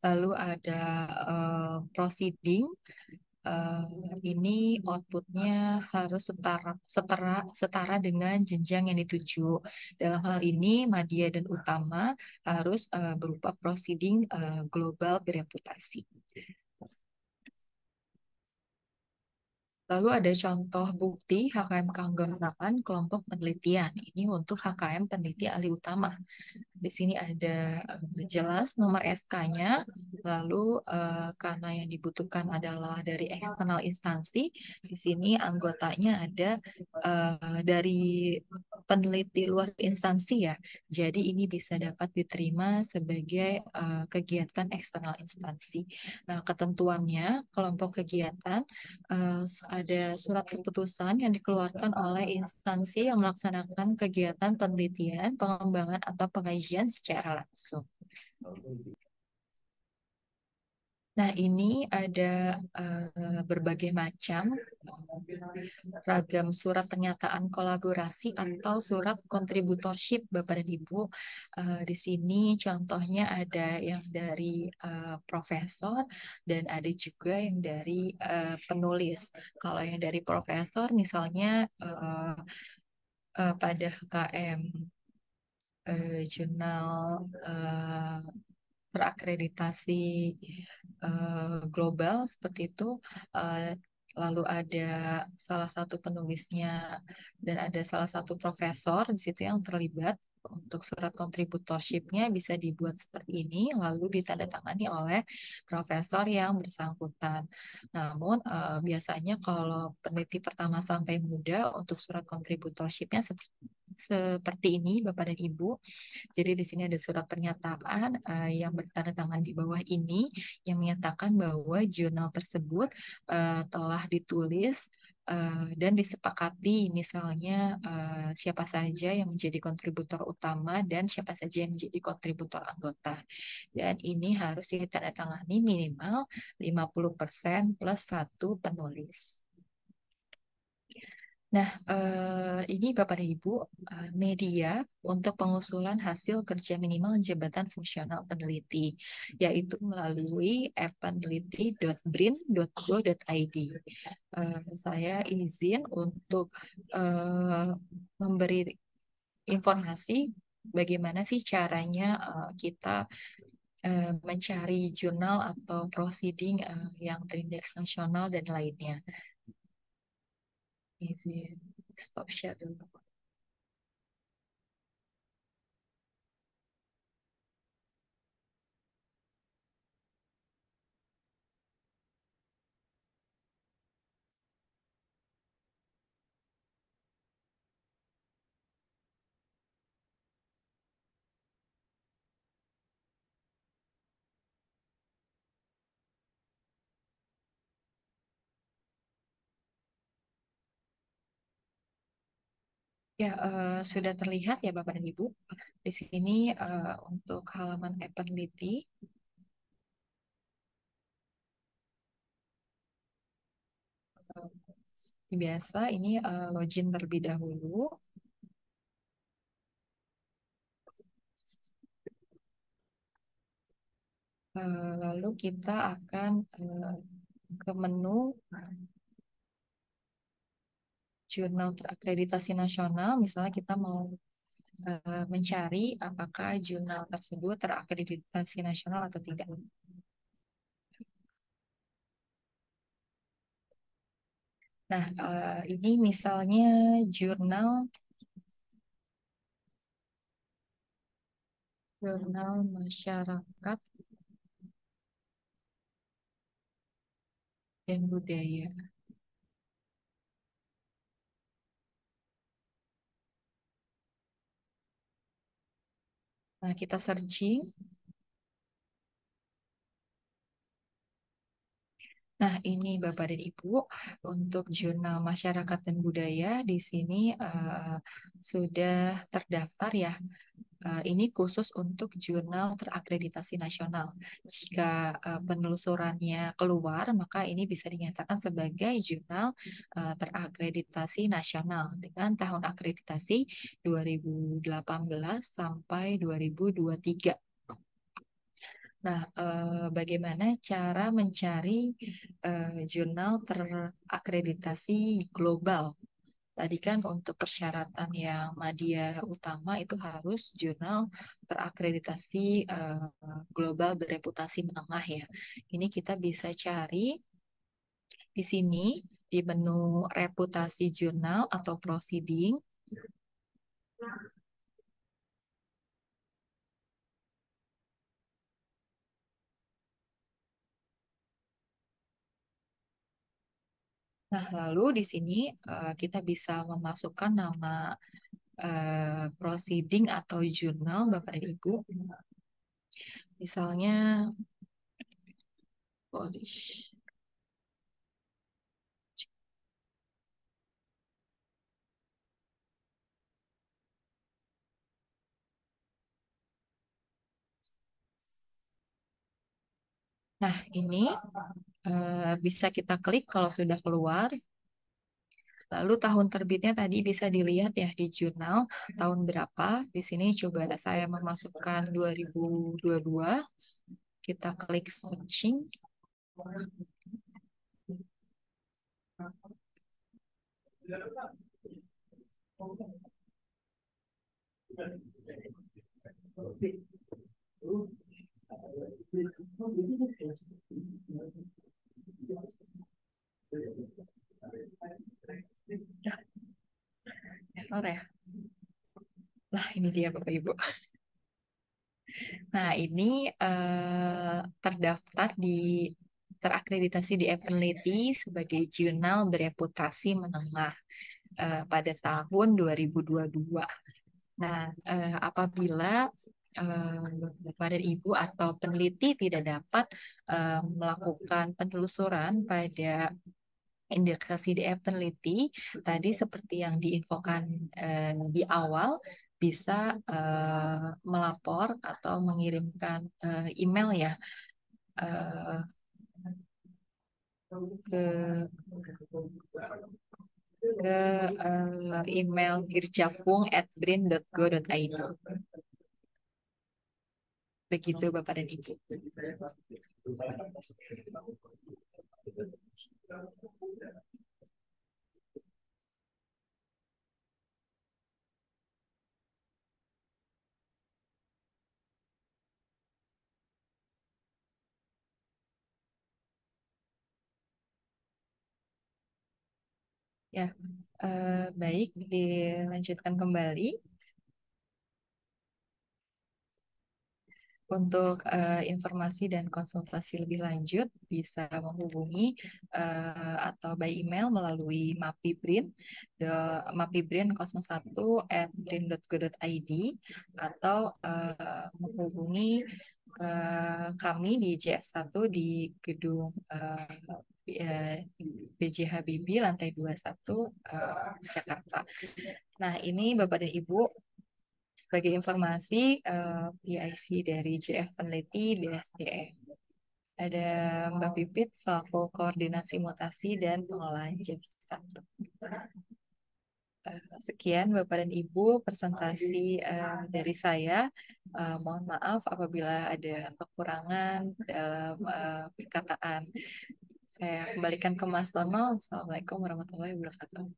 Speaker 2: lalu ada proceeding. Ini outputnya harus setara dengan jenjang yang dituju. Dalam hal ini, media dan utama harus berupa proceeding global bereputasi. Lalu ada contoh bukti HKM keanggotaan kelompok penelitian. Ini untuk HKM peneliti ahli utama. Di sini ada jelas nomor SK-nya, lalu karena yang dibutuhkan adalah dari eksternal instansi, di sini anggotanya ada dari peneliti luar instansi ya. Jadi ini bisa dapat diterima sebagai kegiatan eksternal instansi. Nah, ketentuannya kelompok kegiatan ada surat keputusan yang dikeluarkan oleh instansi yang melaksanakan kegiatan penelitian, pengembangan, atau pengajian secara langsung. Nah, ini ada berbagai macam ragam surat pernyataan kolaborasi atau surat contributorship Bapak dan Ibu. Di sini contohnya ada yang dari profesor dan ada juga yang dari penulis. Kalau yang dari profesor misalnya pada HKM jurnal terakreditasi global seperti itu. Lalu ada salah satu penulisnya dan ada salah satu profesor di situ yang terlibat. Untuk surat kontributorshipnya bisa dibuat seperti ini, lalu ditandatangani oleh profesor yang bersangkutan. Namun biasanya kalau peneliti pertama sampai muda untuk surat kontributorshipnya seperti ini, Bapak dan Ibu. Jadi di sini ada surat pernyataan yang bertanda tangan di bawah ini yang menyatakan bahwa jurnal tersebut telah ditulis dan disepakati, misalnya siapa saja yang menjadi kontributor utama dan siapa saja yang menjadi kontributor anggota. Dan ini harus ditandatangani minimal 50% plus satu penulis. Nah, ini Bapak dan Ibu, media untuk pengusulan hasil kerja minimal jabatan fungsional peneliti, yaitu melalui peneliti.brin.go.id. Saya izin untuk memberi informasi bagaimana sih caranya kita mencari jurnal atau proceeding yang terindeks nasional dan lainnya. Izin stop share dulu. Ya, sudah terlihat ya Bapak dan Ibu. Di sini untuk halaman e-peneliti, seperti biasa ini login terlebih dahulu. Lalu kita akan ke menu jurnal terakreditasi nasional. Misalnya kita mau mencari apakah jurnal tersebut terakreditasi nasional atau tidak. Nah, ini misalnya jurnal masyarakat dan budaya. Nah, kita searching. Nah, ini Bapak dan Ibu, untuk jurnal masyarakat dan budaya di sini sudah terdaftar ya. Ini khusus untuk jurnal terakreditasi nasional. Jika penelusurannya keluar, maka ini bisa dinyatakan sebagai jurnal terakreditasi nasional dengan tahun akreditasi 2018 sampai 2023. Nah, bagaimana cara mencari jurnal terakreditasi global? Tadi kan untuk persyaratan yang media utama itu harus jurnal terakreditasi global bereputasi menengah ya. Ini kita bisa cari di sini di menu reputasi jurnal atau proceeding. Nah, lalu di sini kita bisa memasukkan nama proceeding atau jurnal Bapak dan Ibu. Misalnya Polish. Nah, ini bisa kita klik kalau sudah keluar. Lalu tahun terbitnya tadi bisa dilihat ya di jurnal tahun berapa. Di sini coba saya memasukkan 2022. Kita klik searching. Error ya. Lah, ini dia Bapak Ibu. Nah, ini terdaftar terakreditasi di Epenliti sebagai jurnal bereputasi menengah pada tahun 2022. Nah, apabila Bapak dan Ibu atau peneliti tidak dapat melakukan penelusuran pada indeksasi DF peneliti, tadi seperti yang diinfokan di awal, bisa melapor atau mengirimkan email ya eh, ke ke email dirjapung@brin.go.id. Begitu Bapak dan Ibu. Ya, baik, dilanjutkan kembali. Untuk informasi dan konsultasi lebih lanjut, bisa menghubungi atau by email melalui mapibrin, mapibrin 01@brin.go.id, atau menghubungi kami di JF1 di gedung BJ Habibie lantai 21 Jakarta. Nah, ini Bapak dan Ibu, sebagai informasi, PIC dari JF Peneliti BSDM. Ada Mbak Pipit selaku koordinasi mutasi dan pengelolaan JF1. Sekian Bapak dan Ibu presentasi dari saya. Mohon maaf apabila ada kekurangan dalam perkataan. Saya kembalikan ke Mas Tono. Assalamualaikum warahmatullahi wabarakatuh.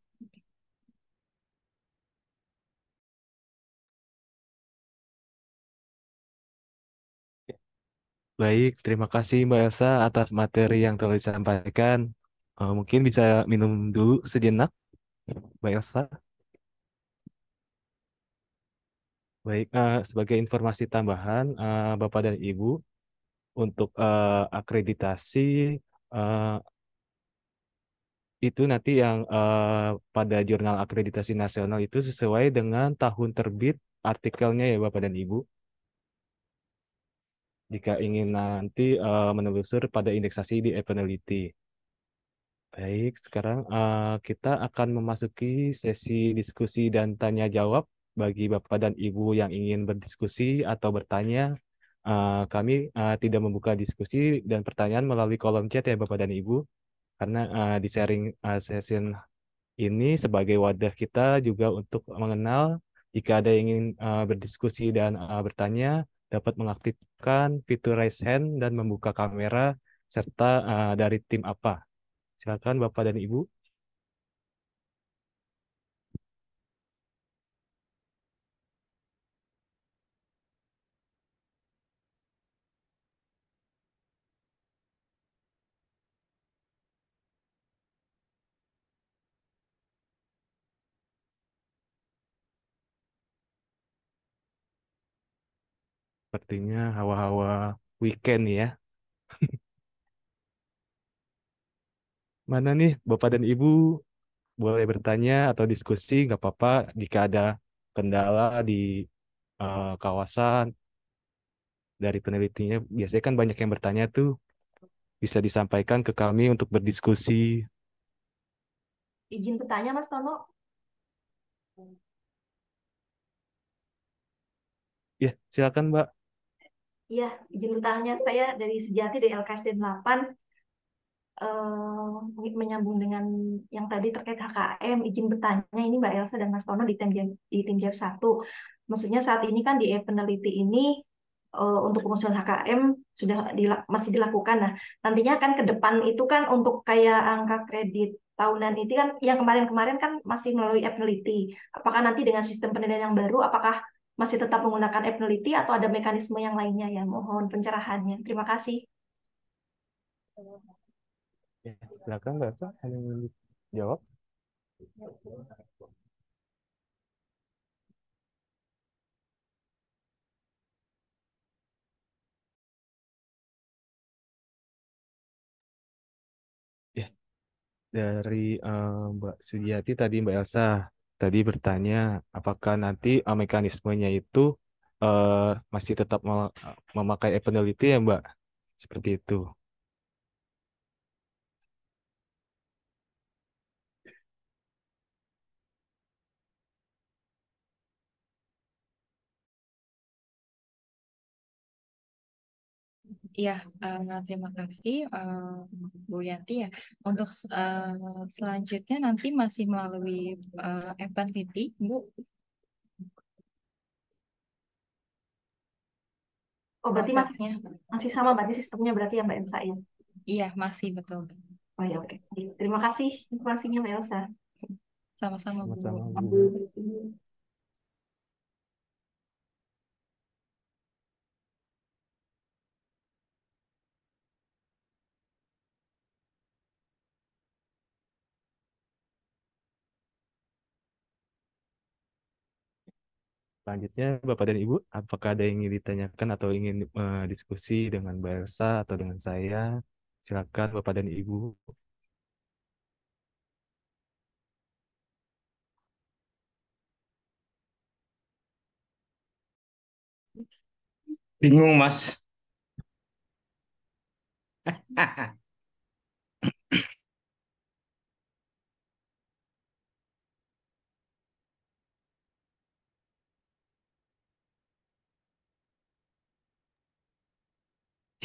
Speaker 1: Baik, terima kasih Mbak Elsa atas materi yang telah disampaikan. Mungkin bisa minum dulu sejenak, Mbak Elsa. Baik, sebagai informasi tambahan, Bapak dan Ibu, untuk akreditasi eh, itu nanti yang pada jurnal akreditasi nasional itu sesuai dengan tahun terbit artikelnya ya Bapak dan Ibu. Jika ingin nanti menelusur pada indeksasi di Epenality. Baik, sekarang kita akan memasuki sesi diskusi dan tanya jawab bagi Bapak dan Ibu yang ingin berdiskusi atau bertanya. Kami tidak membuka diskusi dan pertanyaan melalui kolom chat ya Bapak dan Ibu, karena di sharing session ini sebagai wadah kita juga untuk mengenal jika ada yang ingin berdiskusi dan bertanya, dapat mengaktifkan fitur raise hand dan membuka kamera serta dari tim apa. Silakan Bapak dan Ibu. Sepertinya hawa-hawa weekend ya. Mana nih Bapak dan Ibu boleh bertanya atau diskusi, nggak apa-apa jika ada kendala di kawasan dari penelitinya. Biasanya kan banyak yang bertanya tuh, bisa disampaikan ke kami untuk berdiskusi.
Speaker 4: Izin bertanya, Mas Tono.
Speaker 1: Ya, silakan Mbak.
Speaker 4: Iya, izin bertanya. Saya dari Sejati dari LKSD 8, menyambung dengan yang tadi terkait HKM. Izin bertanya, ini Mbak Elsa dan Mas Tono di tim JEF 1. Maksudnya saat ini kan di peneliti ini untuk pengusulan HKM masih dilakukan. Nah, nantinya kan ke depan itu kan untuk kayak angka kredit tahunan itu kan yang kemarin-kemarin kan masih melalui peneliti. Apakah nanti dengan sistem penilaian yang baru, apakah masih tetap menggunakan peneliti atau ada mekanisme yang lainnya ya? Mohon pencerahannya. Terima kasih.
Speaker 1: Ya, silakan Mbak Elsa, ada yang ingin jawab. Dari Mbak Sudiati tadi Mbak Elsa tadi bertanya apakah nanti mekanismenya itu eh, masih tetap memakai peneliti ya Mbak? Seperti itu.
Speaker 2: Iya, terima kasih Bu Yanti ya. Untuk selanjutnya nanti masih melalui peneliti, Bu,
Speaker 4: Oh, berarti masih
Speaker 2: prosesnya.
Speaker 4: masih sama berarti sistemnya berarti ya Mbak Elsa ya.
Speaker 2: Iya, masih betul.
Speaker 4: Oh ya, oke. Terima kasih informasinya Mbak Elsa.
Speaker 2: Sama-sama, Bu.
Speaker 1: Sama-sama Bu. Selanjutnya Bapak dan Ibu, apakah ada yang ingin ditanyakan atau ingin diskusi dengan Mbak Elsa atau dengan saya? Silakan Bapak dan Ibu.
Speaker 5: Bingung, Mas.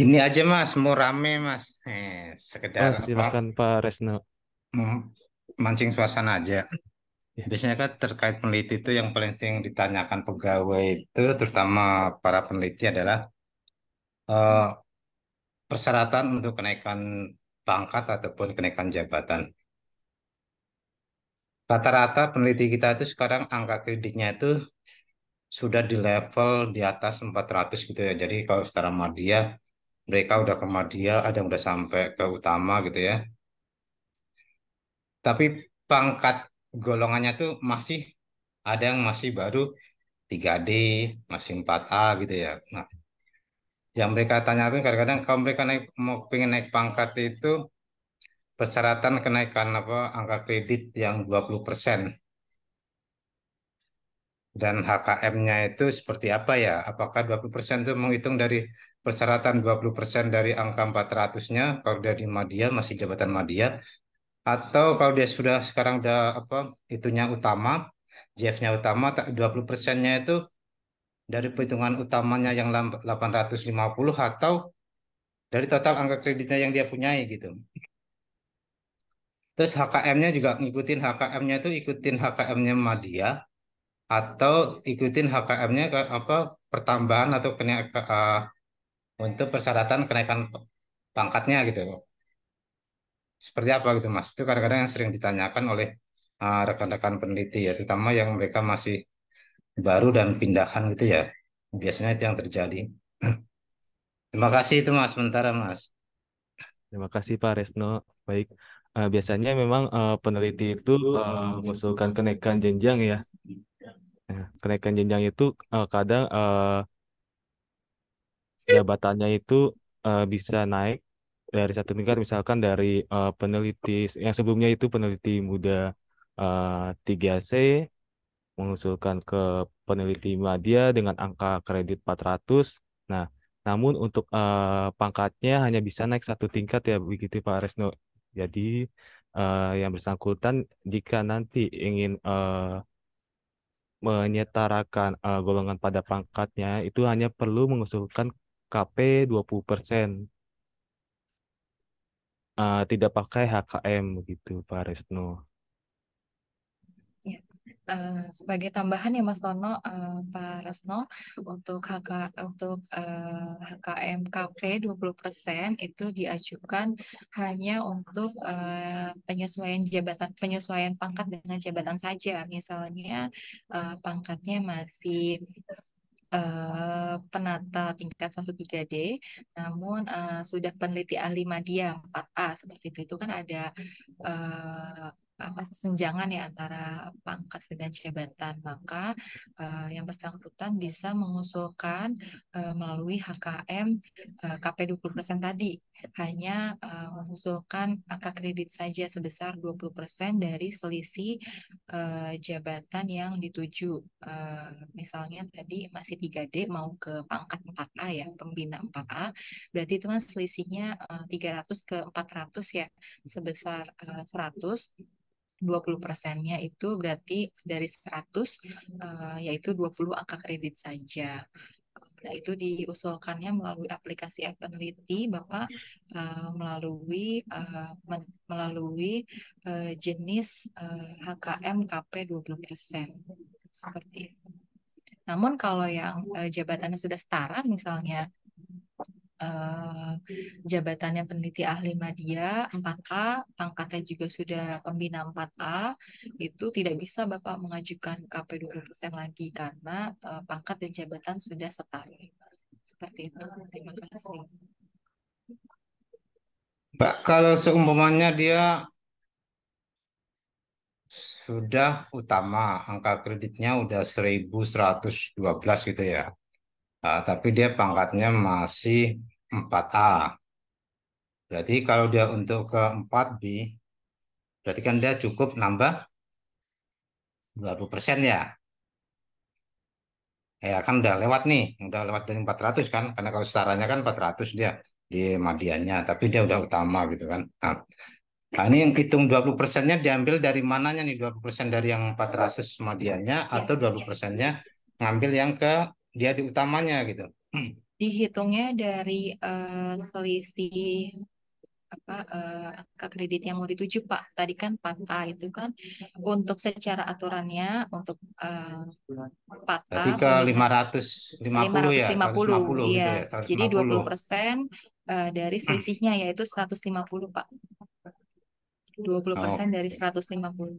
Speaker 5: Gini aja, Mas. Mau rame, Mas. Sekedar
Speaker 1: Oh,
Speaker 5: apa?
Speaker 1: silakan Pak Resno.
Speaker 5: Mancing suasana aja.
Speaker 1: Ya.
Speaker 5: Biasanya kan terkait peneliti itu yang paling sering ditanyakan pegawai itu, terutama para peneliti adalah eh, persyaratan untuk kenaikan pangkat ataupun kenaikan jabatan. Rata-rata peneliti kita itu sekarang angka kreditnya itu sudah di level di atas 400 gitu ya. Jadi kalau secara media, mereka udah ke media, ada yang udah sampai ke utama gitu ya. Tapi pangkat golongannya tuh masih ada yang masih baru 3D, masih 4A gitu ya. Nah, yang mereka tanyakan kadang-kadang kalau mereka mau pengen naik pangkat itu persyaratan kenaikan apa angka kredit yang 20% dan HKM-nya itu seperti apa ya? Apakah 20% itu menghitung dari persyaratan 20% dari angka 400-nya kalau dia di media masih jabatan media atau kalau dia sudah sekarang udah apa itunya utama JF-nya utama 20%-nya itu dari perhitungan utamanya yang 850 atau dari total angka kreditnya yang dia punyai gitu. Terus HKM-nya juga ngikutin HKM-nya itu ikutin HKM-nya Madia atau ikutin HKM-nya ke apa pertambahan atau untuk persyaratan kenaikan pangkatnya gitu. Seperti apa gitu Mas? Itu kadang-kadang yang sering ditanyakan oleh rekan-rekan peneliti ya, terutama yang mereka masih baru dan pindahan gitu ya. Biasanya itu yang terjadi. Terima kasih itu Mas, sementara Mas.
Speaker 1: Terima kasih Pak Resno. Baik, biasanya memang peneliti itu mengusulkan kenaikan jenjang ya. Nah, kenaikan jenjang itu kadang jabatannya itu bisa naik dari satu tingkat, misalkan dari peneliti yang sebelumnya itu peneliti muda 3C mengusulkan ke peneliti media dengan angka kredit 400. Nah, namun untuk pangkatnya hanya bisa naik satu tingkat ya begitu Pak Resno. Jadi yang bersangkutan jika nanti ingin menyetarakan golongan pada pangkatnya itu hanya perlu mengusulkan KP 20%, tidak pakai HKM begitu Pak Resno.
Speaker 2: Ya. Sebagai tambahan ya Mas Tono, Pak Resno, untuk HKM KP 20% itu diajukan hanya untuk penyesuaian pangkat dengan jabatan saja. Misalnya pangkatnya masih penata tingkat 1 3D, namun sudah peneliti ahli media 4A seperti itu kan ada eh, kesenjangan ya antara pangkat dengan jabatan, maka yang bersangkutan bisa mengusulkan melalui HKM KP 20% tadi, hanya mengusulkan angka kredit saja sebesar 20% dari selisih jabatan yang dituju. Misalnya tadi masih 3D mau ke pangkat 4A ya, pembina 4A, berarti itu kan selisihnya 300 ke 400 ya, sebesar 100. 20%-nya itu berarti dari 100 yaitu 20 angka kredit saja. Nah, itu diusulkannya melalui aplikasi Peneliti, Bapak melalui jenis HKM KP 20%. Seperti itu. Namun kalau yang jabatannya sudah setara, misalnya jabatannya peneliti ahli media 4A, pangkatnya juga sudah pembina 4A, itu tidak bisa Bapak mengajukan KP 20% lagi karena pangkat dan jabatan sudah setara. Seperti itu. Terima kasih.
Speaker 5: Mbak, kalau seumpamanya dia sudah utama, angka kreditnya udah 1112 gitu ya. Tapi dia pangkatnya masih 4A. Berarti kalau dia untuk ke 4B, berarti kan dia cukup nambah 20% ya. Ya kan udah lewat dari 400 kan, karena kalau setaranya kan 400 dia di mediannya, tapi dia udah utama gitu kan. Nah, ini yang hitung 20%-nya diambil dari mananya nih? 20% dari yang 400 mediannya
Speaker 2: Ya,
Speaker 5: atau 20%-nya ngambil yang ke dia di utamanya gitu.
Speaker 2: dihitungnya dari selisih angka kredit yang mau dituju Pak. Tadi kan 4A itu kan untuk secara aturannya untuk 4A
Speaker 5: Berarti ke
Speaker 2: pembina
Speaker 5: 550 ya,
Speaker 2: 550,
Speaker 5: 150
Speaker 2: iya.
Speaker 5: gitu ya,
Speaker 2: Jadi
Speaker 5: 150.
Speaker 2: 20% dari selisihnya yaitu 150 Pak. 20% dari
Speaker 5: Oke,
Speaker 2: 150.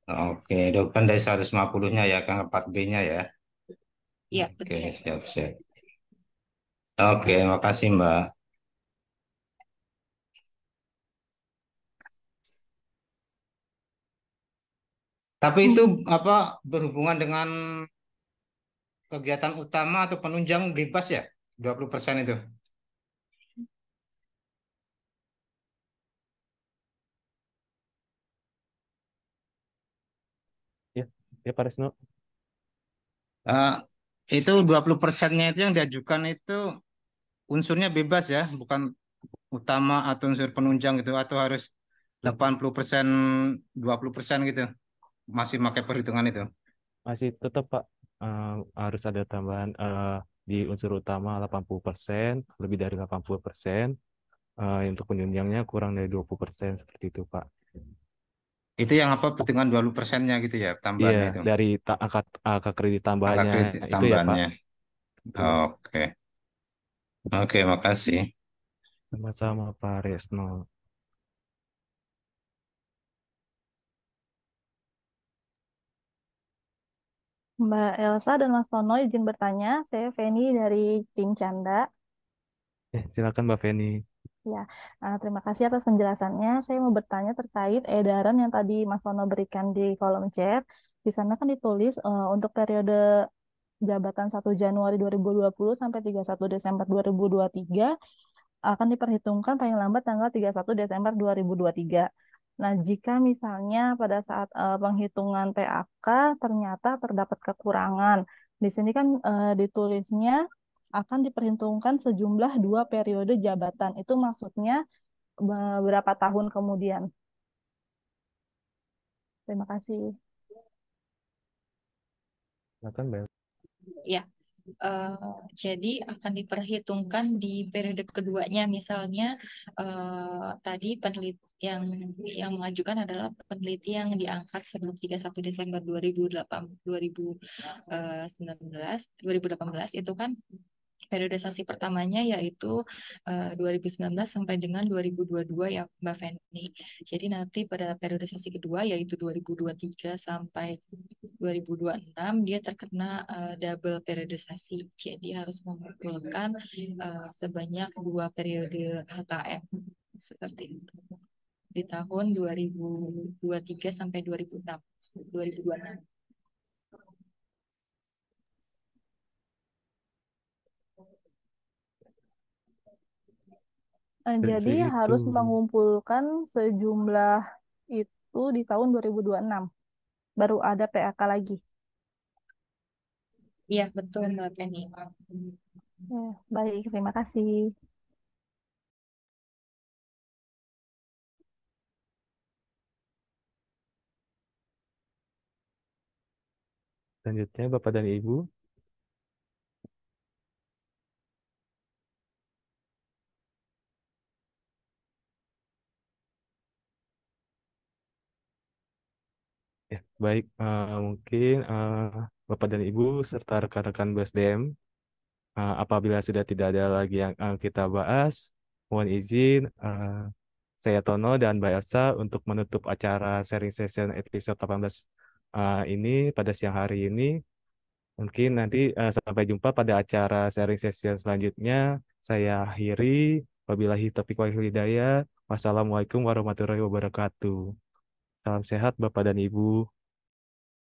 Speaker 5: oke, itu kan dari 150-nya ya, ke 4B-nya ya.
Speaker 2: Iya,
Speaker 5: Oke,
Speaker 2: betul.
Speaker 5: siap-siap. Oke, makasih Mbak. Tapi itu apa berhubungan dengan kegiatan utama atau penunjang bebas ya? 20% itu.
Speaker 1: Ya, ya Pak Resno.
Speaker 5: Eh, itu 20%-nya itu yang diajukan itu unsurnya bebas ya, bukan utama atau unsur penunjang gitu, atau harus 80%, 20% gitu. Masih pakai perhitungan itu.
Speaker 1: Masih tetap Pak, harus ada tambahan di unsur utama 80%, lebih dari 80%. Untuk penunjangnya kurang dari 20% seperti itu Pak.
Speaker 5: Itu yang apa perhitungan 20%-nya gitu ya,
Speaker 1: Iya,
Speaker 5: tambahannya itu.
Speaker 1: dari angka kredit
Speaker 5: Angka
Speaker 1: tambahannya
Speaker 5: kredit
Speaker 1: itu ya Pak.
Speaker 5: tambahannya.
Speaker 1: Betul.
Speaker 5: Oke. Oke, makasih.
Speaker 1: Sama-sama Pak Resno.
Speaker 6: Mbak Elsa dan Mas Tono izin bertanya, saya Feni dari tim Canda.
Speaker 1: Silakan Mbak Feni.
Speaker 6: Ya, terima kasih atas penjelasannya. Saya mau bertanya terkait edaran yang tadi Mas Tono berikan di kolom chat. Di sana kan ditulis untuk periode jabatan 1 Januari 2020 sampai 31 Desember 2023 akan diperhitungkan paling lambat tanggal 31 Desember 2023. Nah, jika misalnya pada saat penghitungan PAK ternyata terdapat kekurangan, di sini kan ditulisnya akan diperhitungkan sejumlah 2 periode jabatan. Itu maksudnya beberapa tahun kemudian. Terima kasih.
Speaker 1: Silakan Mbak.
Speaker 2: Ya. Jadi akan diperhitungkan di periode keduanya, misalnya tadi peneliti yang mengajukan adalah peneliti yang diangkat sebelum 31 Desember 2018 itu kan periodisasi pertamanya yaitu 2019 sampai dengan 2022 ya Mbak Feni. Jadi nanti pada periodisasi kedua yaitu 2023 sampai 2026 dia terkena double periodisasi. Jadi harus mengumpulkan sebanyak 2 periode HKM seperti itu. di tahun 2023 sampai 2006, 2026.
Speaker 6: Jadi
Speaker 1: Dari
Speaker 6: harus
Speaker 1: itu.
Speaker 6: mengumpulkan sejumlah itu di tahun 2026. Baru ada PAK lagi.
Speaker 2: Iya, betul Mbak Penny.
Speaker 6: Ya, baik, terima kasih.
Speaker 1: Selanjutnya Bapak dan Ibu. Ya, baik. Mungkin Bapak dan Ibu serta rekan-rekan BSDM, apabila sudah tidak ada lagi yang kita bahas, mohon izin saya Tono dan Mbak Elsa untuk menutup acara sharing session episode 18 ini pada siang hari ini. Mungkin nanti sampai jumpa pada acara sharing session selanjutnya. Saya akhiri. Wabillahi taufiq wal hidayah. Wassalamualaikum warahmatullahi wabarakatuh. Salam sehat Bapak dan Ibu.